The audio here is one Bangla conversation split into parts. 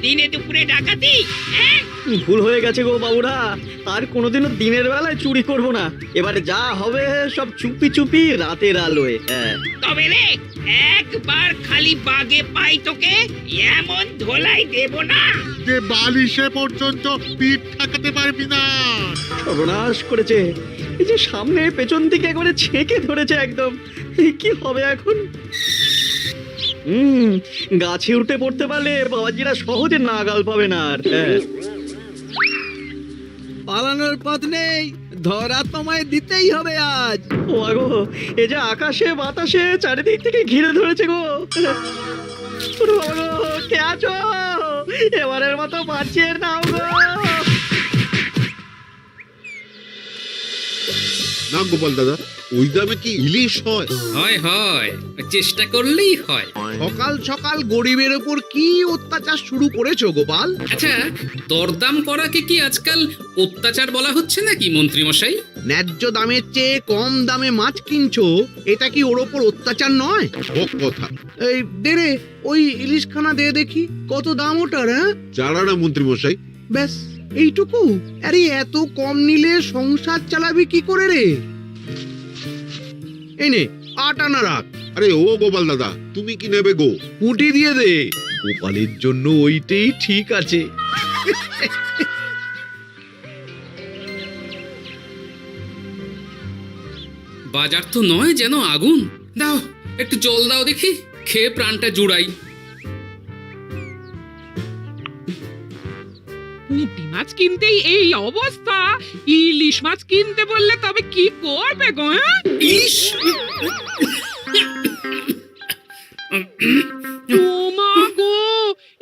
দিনে দুপুরে ডাকাতি? হ্যাঁ? ভুল হয়ে গেছে গো বাবুরা, আর কোনোদিনও দিনের বেলায় চুরি করব না। এবারে যা হবে সব চুপি চুপি রাতের আলোয়। হ্যাঁ তবে রে, একবার খালি বাগে পাই তোকে এমন ধোলাই দেব না যে বালিশে পর্যন্ত পিঠ ঠেকাতে পারবি না। সর্বনাশ করেছে, এই যে সামনে পেছন দিকে একবারে ছেঁকে ধরেছে একদম। কি হবে এখন? গাছে উঠে পড়তে পারলে বাবাজিরা সহজে নাগাল পাবে না আর। হ্যাঁ পালানোর পথ নেই, ধরা তোমায় দিতেই হবে আজ। ও গো, এ যে আকাশে বাতাসে চারিদিক থেকে ঘিরে ধরেছে গো। ওরে বাবা গো, কে আছো? এবারের মতো বাঁচিয়ে নাও গো। না গোপাল দাদা, ওই দামে কি ইলিশ হয়? হয় হয়, চেষ্টা করলেই হয়। সকাল সকাল গরিবের ওপর কি অত্যাচার শুরু করেছো গোপাল? আচ্ছা, দরদাম করাকে কি আজকাল অত্যাচার বলা হচ্ছে নাকি মন্ত্রী মশাই? ন্যায্য দামের চেয়ে কম দামে মাছ কিনছো, এটা কি ওর ওপর অত্যাচার নয়? হক কথা। এই দেরে ওই ইলিশখানা দে দেখি, কত দাম ওটার? হ্যাঁ, জানা না মন্ত্রী মশাই। ব্যাস এইটুকু? আরে এত কম নিলে সংসার চালাবি কি করে রে? এই নে 8 আনা রাখ। আরে ও গোপাল দাদা, তুমি কি নেবে গো? পুঁটি দিয়ে দে, গোপালের জন্য ওইটাই ঠিক আছে। বাজার তো নয় যেন আগুন। দাও একটু জল দাও দেখি, খেয়ে প্রাণটা জুড়াই। পুঁটি মাছ কিনতেই এই অবস্থা, ইলিশ মাছ কিনতে বললে তবে কি করবে গো? হ্যাঁ? ইলিশ? ওমা গো,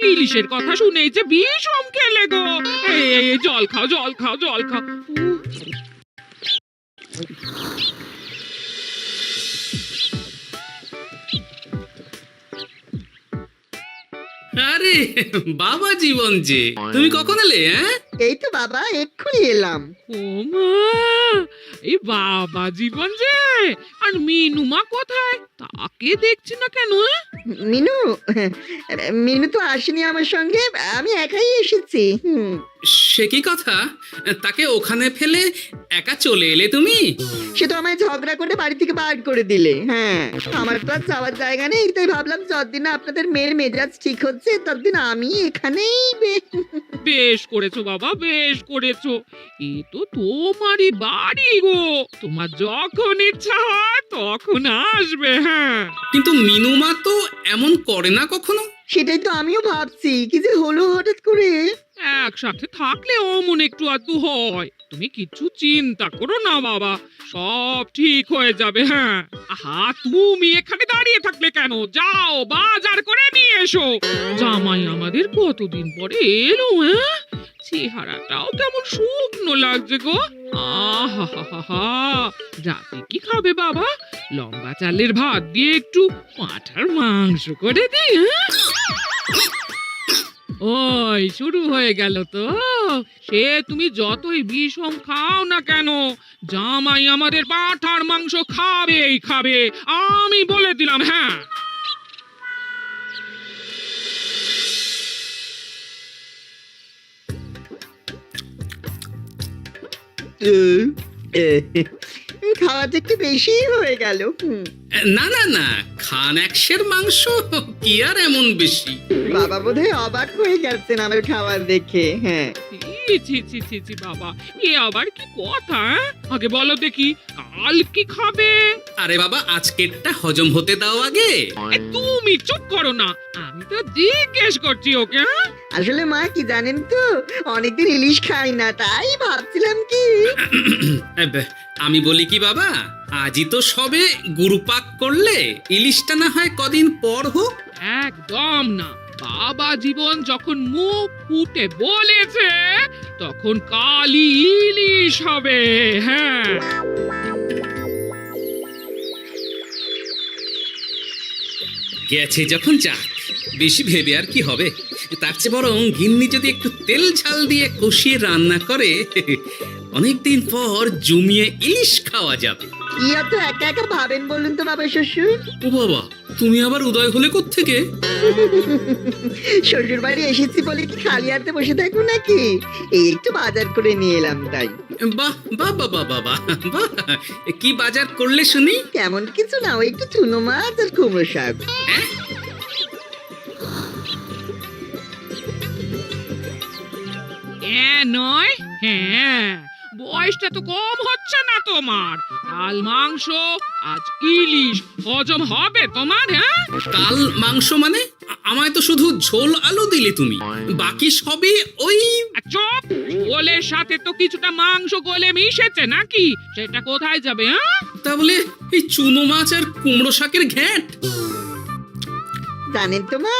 ইলিশের কথা শুনেই যে বিষম খেলে গো। এই জল খাও, জল খাও, জল খাও। আরে বাবা জীবন যে, তুমি কখন এলে? হ্যাঁ, এই তো বাবা এক্ষুনি এলাম। ওমা, এই বাবা জীবন যে, আর মিনুমা কোথায়? তাকে দেখছি না কেন? মিনু মিনু তো আসেনি আমার সঙ্গে, আমি একাই এসেছি। সে কি কথা? তাকে ওখানে ফেলে একা চলে এলে তুমি? সে তো আমায় ঝগড়া করে বাড়ি থেকে বার করে দিলে। হ্যাঁ, আমার তো আর যাওয়ার জায়গা নেই, তাই ভাবলাম যতদিন আপনাদের মেয়ের মেজাজ ঠিক হচ্ছে ততদিন আমি এখানেই বেশ করেছো বাবা, বেশ করেছো। এ তো তোমারই বাড়ি গো, তোমার যখন ইচ্ছা হয় তখন আসবে। হ্যাঁ, কিন্তু মিনুমা তো এমন করে না কখনো। সেটাই তো আমিও ভাবছি, কি যে হলো হঠাৎ করে। একসাথে থাকলে অমন একটু আধটু হয়। তুমি কিছু চিন্তা করো না বাবা, সব ঠিক হয়ে যাবে। হ্যাঁ, আহা, তুমি এখানে দাঁড়িয়ে থাকলে কেন? যাও বাজার করে নিয়ে এসো। জামাই আমাদের কতদিন পরে এলো। হ্যাঁ, চেহারাটাও কেমন শুকনো লাগছে গো। আহা হা হা হা, রাতে কি খাবে বাবা? লম্বা চালের ভাত দিয়ে একটু পাঁঠার মাংস করে দি। হ্যাঁ, ওই শুরু হয়ে গেল তো। সে তুমি যতই বিষম খাও না কেন, জামাই আমাদের পাঁঠার মাংস খাবেই খাবে, আমি বলে দিলাম। হ্যাঁ, খাওয়াতে একটু বেশি হয়ে গেল। না না না, খান একশের মাংস কি আর এমন বেশি? বাবা বোধহয় অবাক হয়ে গেছেন আমার খাবার দেখে। হ্যাঁ, ছি ছি ছি ছি ছি বাবা, এ আবার কি কথা? আগে বলো দেখি, কাল কি খাবে? আরে বাবা, আজকেরটা হজম হতে দাও আগে। তুমি চুপ করো না, আমি তো জিজ্ঞেস করছি ওকে। হ্যাঁ, আসলে মা কি জানেন তো, অনেকদিন ইলিশ খাই না, তাই ভাবছিলাম কি। আমি বলি কি বাবা, আজই তো সবে গুরুপাক করলে, ইলিশটা না হয় কদিন পর হোক। একদম না বাবা জীবন, যখন মুখ ফুটে বলেছে তখন কালই ইলিশ হবে। হ্যাঁ, গেছে যখন যাক, বেশি ভেবে আর কি হবে। তার চেয়ে বরং গিন্নি যদি একটু তেল ঝাল দিয়ে কষিয়ে রান্না করে, অনেকদিন পর জমিয়ে ইলিশ খাওয়া যাবে। কি এত একা একা ভাবেন বলুন তো বাবা শ্বশুর? ও বাবা, তুমি আবার উদয় হলে কোত্থেকে? শ্বশুর বাড়ি এসেছি বলে কি খালি হাতে বসে থাকবো নাকি? এই একটু বাজার করে নিয়ে এলাম তাই। বাহ বাহ বাহ বাহ বাহ বাহ, বাহ। কি বাজার করলে শুনি? তেমন কিছু না, ওই একটু চুনো মাছ আর কুমড়ো শাক। নয়, হ্যাঁ, বয়সটা তো কম হচ্ছে না তোমার। কাল মাংস, আজ ইলিশ, হজম হবে তোমার? হ্যাঁ, কাল মাংস মানে? আমায় তো শুধু ঝোল আলু দিলে তুমি, বাকি সবই ওই। আর চুপ, গোলের সাথে তো কিছুটা মাংস গলে মিশেছে নাকি? সেটা কোথায় যাবে? হ্যাঁ, তা বলে এই চুনো মাছ আর কুমড়ো শাকের ঘ্যাঁট? জানেন তো মা,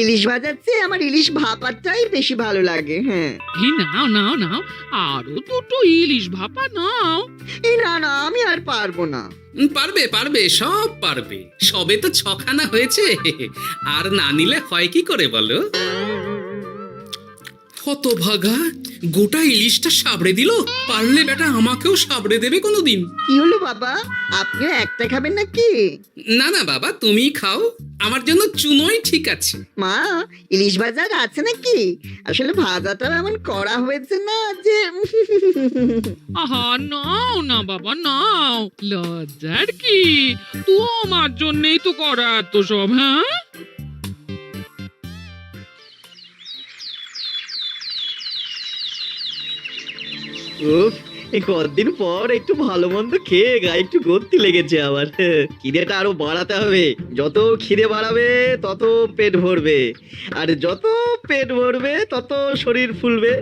ইলিশ ভাজার চেয়ে আমার ইলিশ ভাপাটাই বেশি ভালো লাগে। হ্যাঁ, এই নাও নাও নাও, আরো দুটো ইলিশ ভাপা নাও। এই না না, আমি আর পারবো না। পারবে পারবে, সব পারবে। সবে তো 6খানা হয়েছে, আর না নিলে হয় কি করে বলো? হতভাগা, গোটা ইলিশটা সাবড়ে দিল। পারলে বেটা আমাকেও সাবড়ে দেবে কোনোদিন। কি হলো বাবা, আপনিও একটা খাবেন নাকি? না না বাবা, তুমিই খাও, আমার জন্য চুনোই ঠিক আছে। মা, ইলিশ ভাজা আছে নাকি? আসলে ভাজাটা এমন করা হয়েছে না যে আহা, নাও না বাবা, নাও। লজ্জার কি? তোমার জন্যই তো করা এত সব। হ্যাঁ, উফ, এই কতদিন পর একটু ভালো মন্দ খেয়ে গায়ে একটু গতি লেগেছে আবার। খিদেটা আরো বাড়াতে হবে। যত খিদে বাড়াবে তত পেট ভরবে, আর যত পেট ভরবে তত শরীর ফুলবে।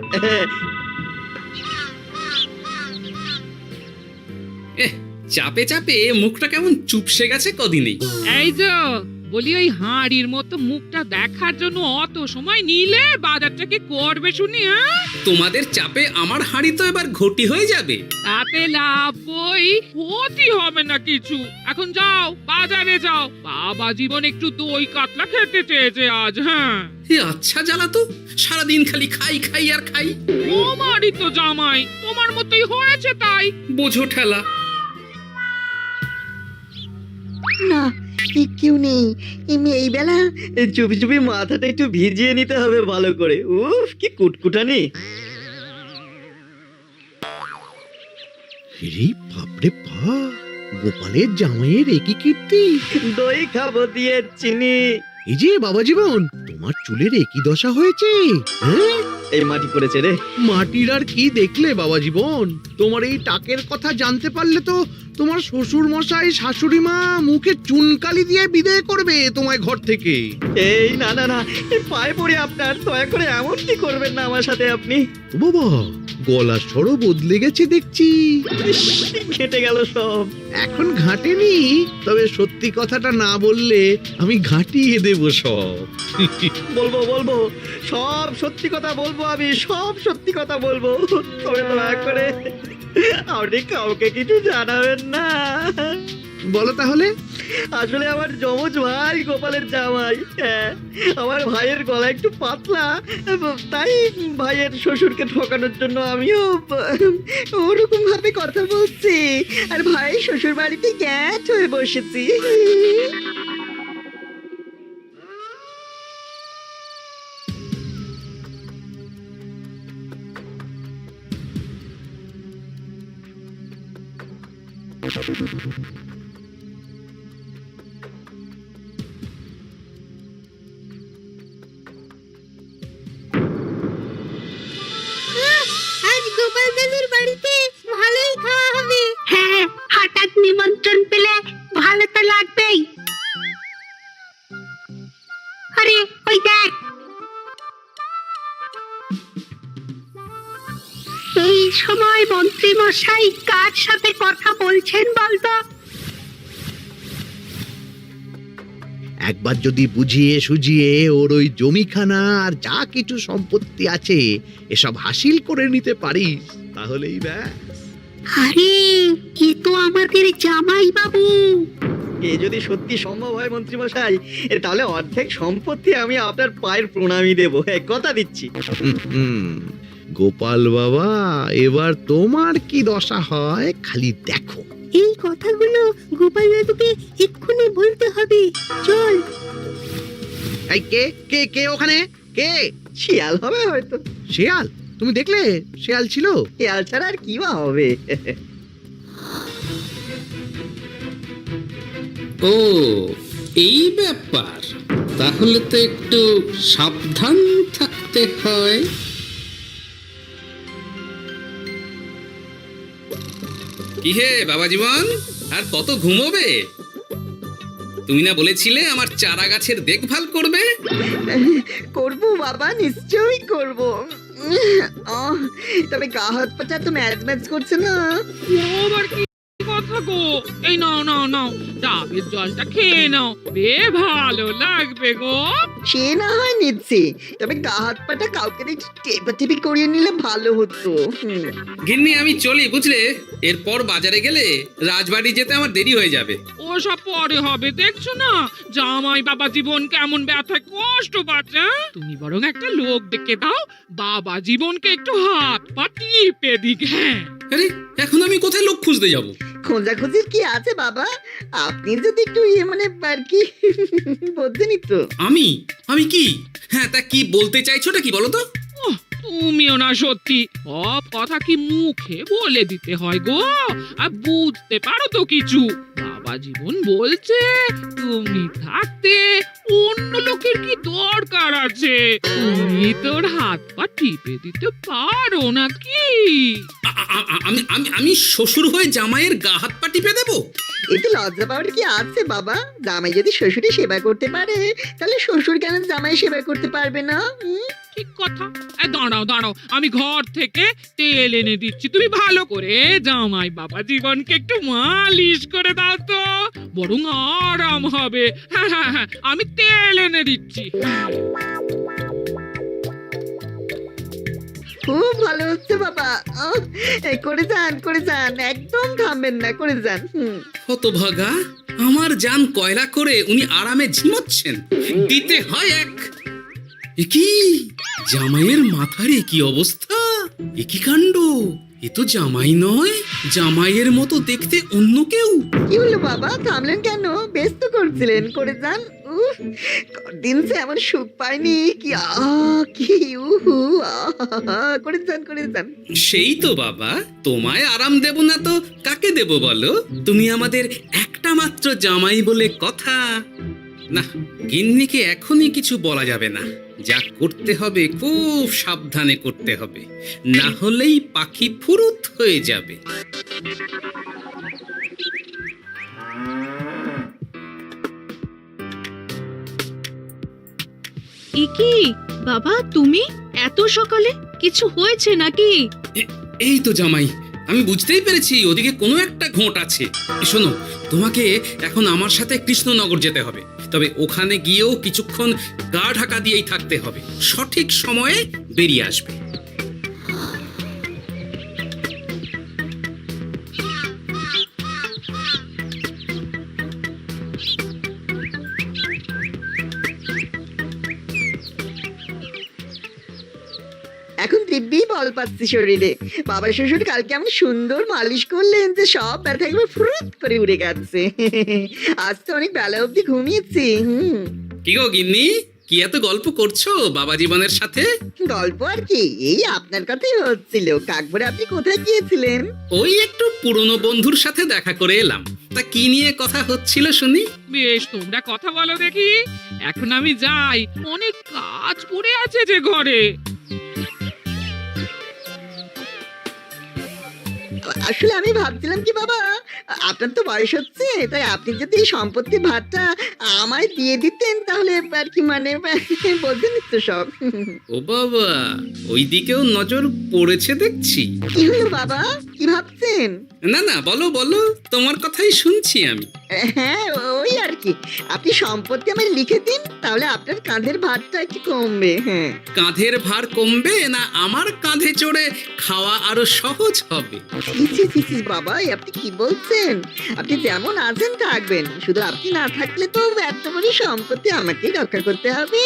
চাপে চাপে মুখটা কেমন চুপসে গেছে কদিনেই। এই যে বলি, ওই হাঁড়ির মতো মুখটা দেখার জন্য অত সময় নিলে বাজারটা কি করবে শুনি? হ্যাঁ, তোমাদের চাপে আমার হাঁড়ি তো এবার ঘটি হয়ে যাবে। তাতে লাভ বই, ক্ষতি হবে না কিছু। এখন যাও, বাজারে যাও। বাবা জীবন একটু দই কাতলা খেতে চেয়েছে আজ। হ্যাঁ, এ আচ্ছা জ্বালা তো, সারাদিন খালি খাই খাই আর খাই। তোমারই তো জামাই, তোমার মতোই হয়েছে তাই। বোঝো ঠেলা। না, কেউ নেই। এই বেলা চুপি চুপি মাথাটা একটু ভিজিয়ে নিতে হবে ভালো করে। উফ, কি কুটকুটানি। রে বাপরে বাপ, গোপালের জামাইয়ের একই কীর্তি। দই খাবো দিয়ে চিনি। এই যে বাবা জীবন, তোমার চুলের একই দশা হয়েছে। হ্যাঁ, এই মাটি করেছে রে। মাটির আর কি দেখলে বাবা জীবন? তোমার এই টাকের কথা জানতে পারলে তো তোমার শ্বশুর মশাই শাশুড়ি মা মুখে চুনকালি দিয়ে বিদায় করবে তোমায় ঘর থেকে। এই না না না, এই পায়ে পড়ে আপনার, দয়া করে এমন কি করবেন না আমার সাথে আপনি। ও বাবা, গলার স্বরও বদলে গেছে দেখছি। ইস, ঘেটে গেল সব। এখন ঘাটেনি, তবে সত্যি কথাটা না বললে আমি ঘাটিয়ে দেব সব। বলবো বলবো, সব সত্যি কথা বলবো, আমি সব সত্যি কথা বলবো। তবে দয়া করে আপনি কাউকে কিছু জানাবেন না। বলো তাহলে। আসলে আমার যমজ ভাই গোপালের জামাই, হ্যাঁ, আমার ভাইয়ের গলা একটু পাতলা, তাই ভাইয়ের শ্বশুরকে ঠকানোর জন্য আমিও ওরকম ভাবে কথা বলছি, আর ভাই শ্বশুর বাড়িতে গ্যাট হয়ে বসেছি। আজ গোপাল দাদুর বাড়িতে ভালোই খাওয়া হবে। হ্যাঁ, হঠাৎ নিমন্ত্রণ পেলে ভালো তো লাগবেই। আরে ওই দেখ, এই সময় মন্ত্রী মশাই কার সাথে কথা বলছেন বলতো? একবার যদি বুঝিয়ে সুঝিয়ে ওর ওই জমিখানা আর যা কিছু সম্পত্তি আছে এসব হাসিল করে নিতে পারিস, তাহলেই ব্যাস। আরে এ তো আমাদের জামাই বাবু। এ যদি সত্যি সম্ভব হয় মন্ত্রী মশাই, তাহলে অর্ধেক সম্পত্তি আমি আপনার পায়ের প্রণামী দেবো, কথা দিচ্ছি। গোপাল বাবা, এবার তোমার কি দশা হয় খালি দেখো। এই কথাগুলো গোপাল দাদুকে এক্ষুনি বলতে হবে। চল। এই কে কে কে ওখানে? কে? শিয়াল হবে হয়তো। শেয়াল? তুমি দেখলে শেয়াল ছিল? শিয়াল ছাড়া আর কি বা হবে? ও এই ব্যাপার, তাহলে তো একটু সাবধান থাকতে হয়। কি হে বাবা জীবন, আর কত ঘুমোবে? তুমি না বলেছিলে আমার চারা গাছের দেখভাল করবে? করবো বাবা, নিশ্চয়ই করবো। তবে গা হাত পাটা তো ম্যাচ ম্যাচ করছে না। আবার কি কথা গো? এই নাও নাও নাও, ডাবের জলটা খেয়ে নাও, বে ভালো লাগবে গো। সে না হয় নিচ্ছি, তবে গা হাত পাটা কাউকে একটু টেপাটেপি করিয়ে নিলে ভালো হতো। গিন্নি আমি চলি বুঝলে, এরপর বাজারে গেলে রাজবাড়ি যেতে আমার দেরি হয়ে যাবে। ও সব পরে হবে, দেখছো না জামাই বাবা জীবন কেমন ব্যথায় কষ্ট পাচ্ছে। তুমি বরং একটা লোক ডেকে দাও, বাবা জীবনকে একটু হাত পা টিপে দিক। হ্যাঁ, আরে এখন আমি কোথায় লোক খুঁজতে যাব? খোঁজাখুঁজির কি আছে বাবা, আপনি যদি একটু মানে আর কি বলতেনই তো। আমি আমি কি? হ্যাঁ তা কি বলতে চাইছোটা কি বলো তো? তুমিও না সত্যি সব কথা কি মুখে বলে দিতে হয় গো? আর বুঝতে পারো তো কিছু? বাবা জীবন বলছে তুমি থাকতে অন্য লোকের কি দরকার আছে? তুমি তোর হাত পা টিপে দিতে পারো নাকি? আমি শ্বশুর হয়ে জামাইয়ের গা হাত পা টিপে দেবো? এতে লজ্জা পাওয়ার কি আছে বাবা? জামাই যদি শ্বশুরে সেবা করতে পারে, তাহলে শ্বশুর কেন জামাই সেবা করতে পারবে না? ঠিক কথা। দাঁড়াও দাঁড়াও, আমি ঘর থেকে তেল এনে দিচ্ছি, তুমি ভালো করে জামাই বাবা জীবনকে একটু মালিশ করে দাও তো, বরং আরাম হবে। হ্যাঁ হ্যাঁ হ্যাঁ, আমি তেল এনে দিচ্ছি। খুব ভালো হচ্ছে বাবা। এই করে যান, একদম থামবেন না, করে যান। হতভাগা, আমার জান কয়লা করে উনি আরামে ঝিমোচ্ছেন, দিতে হয় এক। এ কি জামাইয়ের মাথার এ কি অবস্থা? এ কি কাণ্ড! এ তো জামাই নয়, জামাইয়ের মতো দেখতে অন্য কেউ। কি হলো বাবা, থামলেন কেন? ব্যস্ত করছিলেন, করে যান। দিন সে এমন সুখ পাইনি। কি কি উহু, করে যান। সেই তো বাবা, তোমায় আরাম দেব না তো কাকে দেব বলো? তুমি আমাদের একটা মাত্র জামাই বলে কথা। না, গিন্নিকে এখনই কিছু বলা যাবে না। যা করতে হবে খুব সাবধানে করতে হবে, না হলেই পাখি ফুরুত হয়ে যাবে। ইকি বাবা, তুমি এত সকালে? কিছু হয়েছে নাকি? এই তো জামাই, আমি বুঝতেই পেরেছি ওদিকে কোনো একটা ঘোট আছে। শোনো, তোমাকে এখন আমার সাথে কৃষ্ণনগর যেতে হবে, তবে ওখানে গিয়েও কিছুক্ষণ গা ঢাকা দিয়েই থাকতে হবে, সঠিক সময়ে বেরিয়ে আসবে। এখন দিব্যি বল পাচ্ছি শরীরে। বাবা শ্বশুর কালকে আমি সুন্দর মালিশ করলেন যে সব ব্যথা একবার ফুরুত করে উড়ে গেছে। আজ তো অনেক বেলা অবধি ঘুমিয়েছি। কি গো গিন্নি, কি এত গল্প করছো বাবা জীবনের সাথে? গল্প আর কি, এই আপনার কথাই হচ্ছিল। কাকভরে আপনি কোথায় গিয়েছিলেন? ওই একটু পুরনো বন্ধুর সাথে দেখা করে এলাম। তা কি নিয়ে কথা হচ্ছিল শুনি? বেশ, তোমরা কথা বলো দেখি। এখন আমি যাই, অনেক কাজ পড়ে আছে যে ঘরে। আসলে আমি ভাবছিলাম কি বাবা, আপনার তো বয়স হচ্ছে, তাই আপনি যদি এই সম্পত্তির ভাগটা আমায় দিয়ে দিতেন তাহলে আর কি, মানে বোঝেন তো সব। ও বাবা, ওই দিকেও নজর পড়েছে দেখছি। কি হলো বাবা, কি ভাবছেন? না না, বলো বলো, তোমার কথাই শুনছি আমি। হ্যাঁ, ওই আর কি, আপনি সম্পত্তি আমায় লিখে দিন, তাহলে আপনার কাঁধের ভারটা একটু কমবে। হ্যাঁ, কাঁধের ভার কমবে না আমার কাঁধে চড়ে খাওয়া আরো সহজ হবে? বাবা, আপনি কি বলছেন? আপনি যেমন আছেন থাকবেন, শুধু আপনি না থাকলে তো এত বড় সম্পত্তি আমাকেই রক্ষা করতে হবে।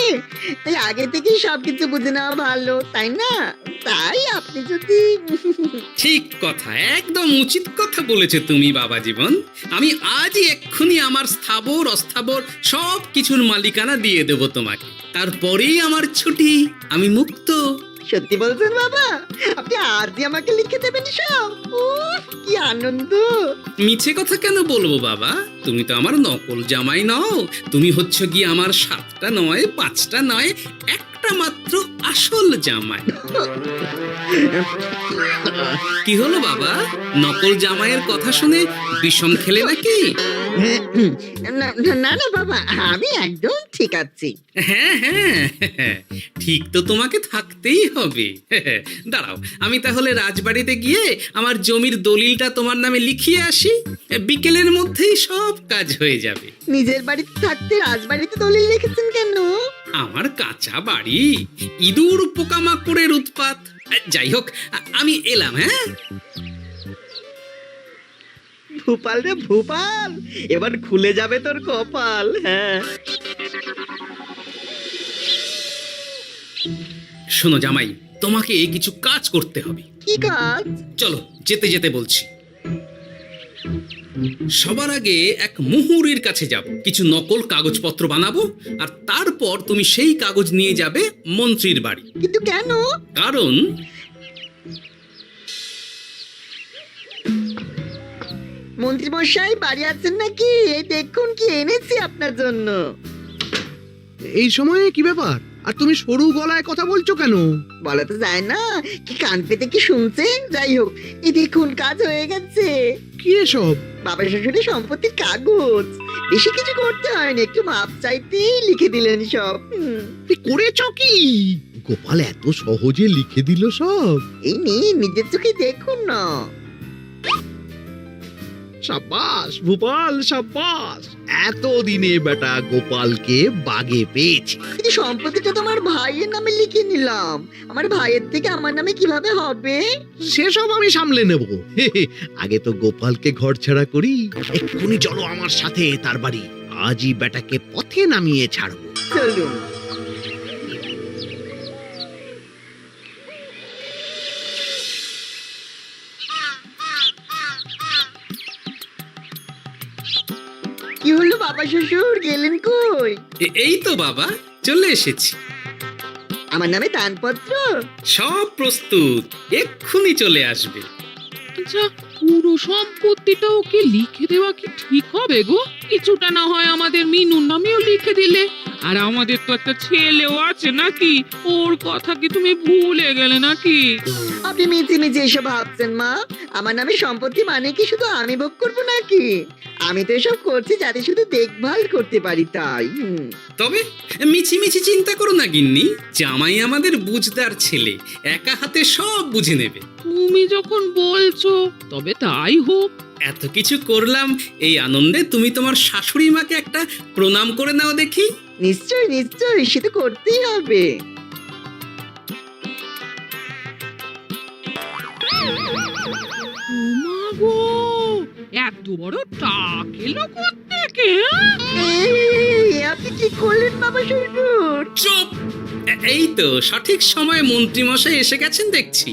তাই আগে থেকেই সবকিছু বুঝে নেওয়া ভালো, তাই না? তাই আপনি যদি ঠিক কথা, একদম উচিত কথা বলেছো তুমি বাবা জীবন। আমি আজই এক্ষুনি আমার স্থাবর অস্থাবর সব কিছুর মালিকানা দিয়ে দেব তোমাকে, তারপরেই আমার ছুটি, আমি মুক্ত। সত্যি বলছেন বাবা? আপনি আজই আমাকে লিখে দেবেন সব? উফ, কি আনন্দ! মিছে কথা কেন বলবো বাবা? তুমি তো আমার নকল জামাই নও, তুমি হচ্ছে কি আমার 7টা নয় 5টা নয় একটা মাত্র আসল জামাই। কি হলো বাবা, নকল জামাইয়ের কথা শুনে বিষম খেলে নাকি? না না না বাবা, আমি একদম ঠিক আছি। হ্যাঁ হ্যাঁ, ঠিক তো তোমাকে থাকতেই হবে। দাঁড়াও, আমি তাহলে রাজবাড়িতে গিয়ে আমার জমির দলিলটা তোমার নামে লিখিয়ে আসি, বিকেলের মধ্যেই সব কাজ হয়ে যাবে। নিজের বাড়িতে থাকতে রাজবাড়িতে দলিল লিখেছেন কেন? আমার কাঁচা বাড়ি, ইঁদুর পোকামাকড়ের উৎপাত। যাই হোক, আমি এলাম। হ্যাঁ, ভূপাল রে ভূপাল, এবার খুলে যাবে তোর কপাল। হ্যাঁ, শোনো জামাই, তোমাকে কিছু কাজ করতে হবে। কি কাজ? চলো, যেতে যেতে বলছি। সবার আগে এক মুহুরির কাছে যাব, কিছু নকল কাগজপত্র বানাবো, আর তারপর তুমি সেই কাগজ নিয়ে যাবে মন্ত্রীর বাড়ি। কিন্তু কেন? কারণ মন্ত্রী মশাই বাড়ি আছেন নাকি? এই দেখুন কি এনেছি আপনার জন্য। এই সময়ে কি ব্যাপার? আর তুমি সরু গলায় কথা বলছো কেন? বলা তো যায় না, কি কান পেতে কি শুনছেন? যাই হোক, এই দেখুন কাজ হয়ে গেছে। কি এসব? বাবা শ্বশুরের সম্পত্তির কাগজ। বেশি কিছু করতে হয়নি, একটু মাপ চাইতেই লিখে দিলেন সব। তুই করেছ কি? গোপাল এত সহজে লিখে দিল সব? এই নিয়ে নিজের চোখে দেখুন না। সাব্বাস ভূপাল, সাব্বাস। এতদিনে বেটা গোপালকে বাগে পেয়েছি। কিন্তু সম্পত্তিটা তো আমার ভাইয়ের নামে লিখে নিলাম, আমার ভাইয়ের থেকে আমার নামে কিভাবে হবে? সেসব আমি সামলে নেব। আগে তো গোপালকে ঘর ছাড়া করি। এক্ষুনি চলো আমার সাথে তার বাড়ি, আজই বেটাকে পথে নামিয়ে ছাড়বো। চলুন। কি হলো বাবা শ্বশুর, গেলেন কই? এই তো বাবা, চলে এসেছি। আমার নামে দানপত্র? সব প্রস্তুত, এক্ষুনি চলে আসবে। আচ্ছা, পুরো সম্পত্তিটা ওকে লিখে দেওয়া কি ঠিক হবে গো? কিছুটা না হয় আমাদের মিনুর নামেও লিখে দিলে। আর আমাদের তো একটা ছেলেও আছে নাকি? ওর কথা কি তুমি ভুলে গেলে নাকি? আপনি মিছি মিছি এসব ভাবছেন মা? আমার নামে সম্পত্তি মানে কি শুধু আমি ভোগ করবো নাকি? আমি তো এসব করছি যাতে শুধু দেখভাল করতে পারি, তাই। তবে মিছি মিছি চিন্তা করো না গিন্নি, জামাই আমাদের বুঝদার ছেলে, একা হাতে সব বুঝে নেবে। তুমি যখন বলছো তবে তাই হোক। এত কিছু করলাম, এই আনন্দে তুমি তোমার শাশুড়ি মাকে একটা প্রণাম করে নাও দেখি। নিশ্চয় নিশ্চয়, সে তো করতেই হবে। ওমা গো, এত বড় টাক এলো কোত্থেকে? এই, আপনি কি করলেন বাবা শ্বশুর? চুপ! এই তো সঠিক সময়ে মন্ত্রী মশাই এসে গেছেন দেখছি।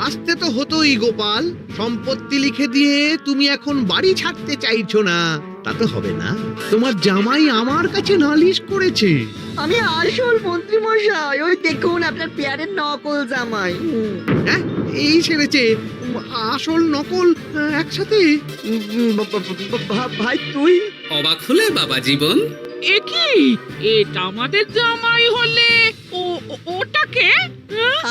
আসতে তো হতোই গোপাল, সম্পত্তি লিখে দিয়ে তুমি এখন বাড়ি ছাড়তে চাইছো না, তা তো হবে না। তোমার জামাই আমার কাছে নালিশ করেছে। আমি আসল মন্ত্রী মশাই, ওই দেখুন আপনার পেয়ারের নকল জামাই। হ্যাঁ, এই ছেড়েছে আসল নকল একসাথে। ভাই তুই? অবাক হলে বাবা জীবন? এ কি, এটা আমাদের জামাই হলে ওটাকে?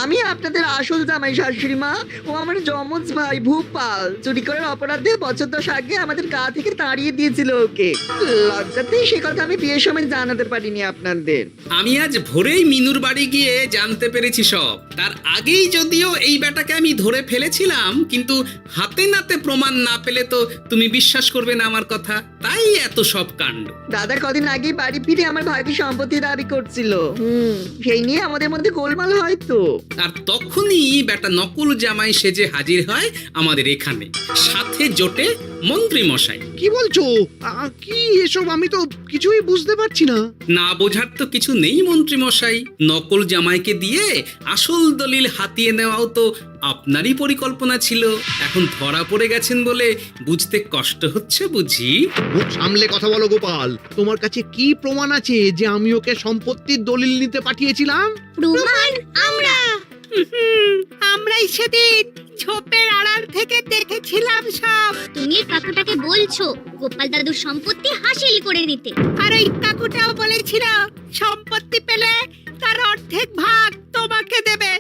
আমি আপনাদের আসল জামাই শাশুড়ি মা। ও আমার যমজ ভাই ভূপাল। চুরি করার অপরাধে বছর 10 আগে আমাদের গা থেকে তাড়িয়ে দিয়েছিল ওকে। লজ্জাতেই সে কথা আমি বিয়ের সময় জানাতে পারিনি আপনাদের। আমি আজ ভোরেই মিনুর বাড়ি গিয়ে জানতে পেরেছি সব। তার আগেই যদিও এই বেটাকে আমি ধরে ফেলেছিলাম, কিন্তু হাতে নাতে প্রমাণ না পেলে তো তুমি বিশ্বাস করবে না আমার কথা, তাই এত সব কাণ্ড। দাদা কদিন আগে বাড়ি ফিরে আমার ভাইকে সম্পত্তি দাবি করছিল। সেই নিয়ে আমাদের মধ্যে গোলমাল হয় তো। আর তখনই বেটা নকল জামাই সেজে হাজির হয় আমাদের এখানে, সাথে জোটে মন্ত্রী মশাই। কি বলছো? কি এসব? আমি তো কিছুই বুঝতে পারছি না। না বোঝার তো কিছু নেই মন্ত্রী মশাই, নকল জামাইকে দিয়ে আসল দলিল হাতিয়ে নেওয়াও তো আপনারই পরিকল্পনা ছিল। এখন ধরা পড়ে গেছেন বলে বুঝতে কষ্ট হচ্ছে বুঝি? মুখ সামলে কথা বলো গোপাল। তোমার কাছে কি প্রমাণ আছে যে আমি ওকে সম্পত্তির দলিল নিতে পাঠিয়েছিলাম? প্রমাণ আমরাই সেদিন ঝোপের আড়াল থেকে দেখেছিলাম সব। তুমি কাকুটাকে বলছো গোপাল দাদুর সম্পত্তি হাসিল করে নিতে, আর ওই কাকুটাও বলেছিল সম্পত্তি পেলে তার অর্ধেক ভাগ তোমাকে দেবে।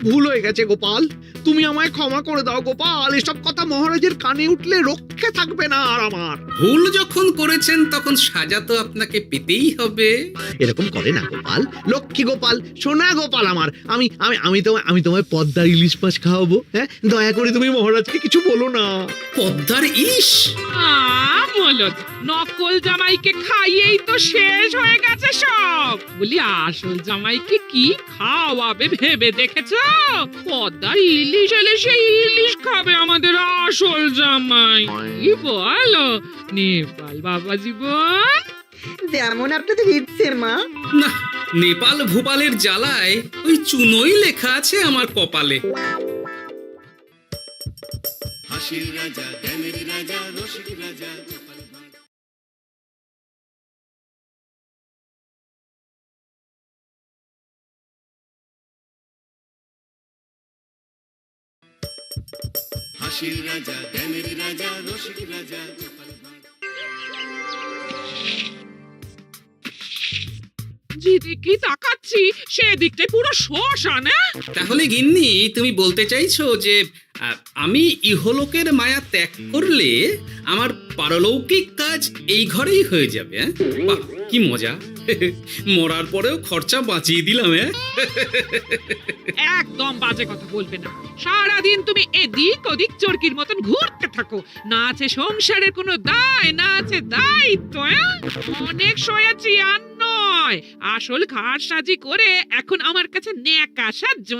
ভুল হয়ে গেছে গোপাল, তুমি আমায় ক্ষমা করে দাও গোপাল। এসব কথা মহারাজের কানে উঠলে রক্ষে থাকবে না আর আমার। ভুল যখন করেছেন তখন সাজা তো আপনাকে পেতেই হবে। এরকম করে না গোপাল, লক্ষ্মী গোপাল, সোনা গোপাল আমার। আমি আমি আমি তোমায় পদ্মার ইলিশ মাছ খাওয়াবো। হ্যাঁ, দয়া করে তুমি মহারাজকে কিছু বলো না। পদ্মার ইলিশ? মলদ, নকল জামাইকে খাইয়েই তো শেষ হয়ে গেছে সব। বলি আসল জামাইকে কি খাওয়াবে ভেবে দেখেছ? পদ্মার ইলিশ এলে সেই ইলিশ খাবে আমাদের আসল জামাই। কি বলো নেপাল বাবা জীবন? যেমন আপনাদের ইচ্ছে মা। না, নেপাল ভূপালের জ্বালায় ওই চুনোই লেখা আছে আমার কপালে। হাসির রাজা, জ্ঞানের রাজা, রসিক রাজা। হাসির রাজা, জ্ঞানের রাজা, রসিক রাজা। যেদিকে তাকাচ্ছি সেদিকটাই পুরো শ্মশান। তাহলে গিন্নি তুমি বলতে চাইছো যে আমি ইহলোকের মায়া ত্যাগ করলে আমার পারলৌকিক কাজ এই ঘরেই হয়ে যাবে? বাহ, কি মজা! মরার পরেও খরচা বাঁচিয়ে দিলাম। একদম বাজে কথা বলবে না। সারাদিন তুমি এদিক ওদিক চরকির মতন ঘুরতে থাকো। না আছে সংসারের কোনো দায়, না আছে দায়িত্ব। অনেক সয়েছি আর নয়, আসল ঘাট সাজি করে এখন আমার কাছে ন্যাকা সাহায্য।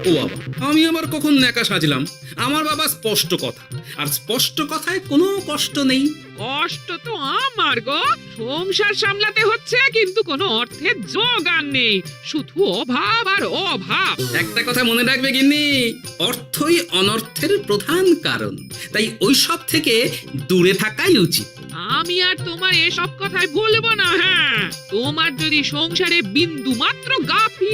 ও বাবা, আমি আবার কখন ন্যাকা সাজলাম? আমার বাবা স্পষ্ট কথা, আর স্পষ্ট কথায় কোনো কষ্ট নেই। কষ্ট তো আমার গো, সংসার সামলাতে হচ্ছে কিন্তু কোনো অর্থের জোগান নেই, শুধু অভাব আর অভাব। একটা কথা মনে রাখবে গিন্নি, অর্থই অনর্থের প্রধান কারণ, তাই ওই সব থেকে দূরে থাকাই উচিত। আমি আর তোমার এসব কথায় বলবো না। হ্যাঁ, তোমার যদি সংসারে বিন্দু মাত্র গাফি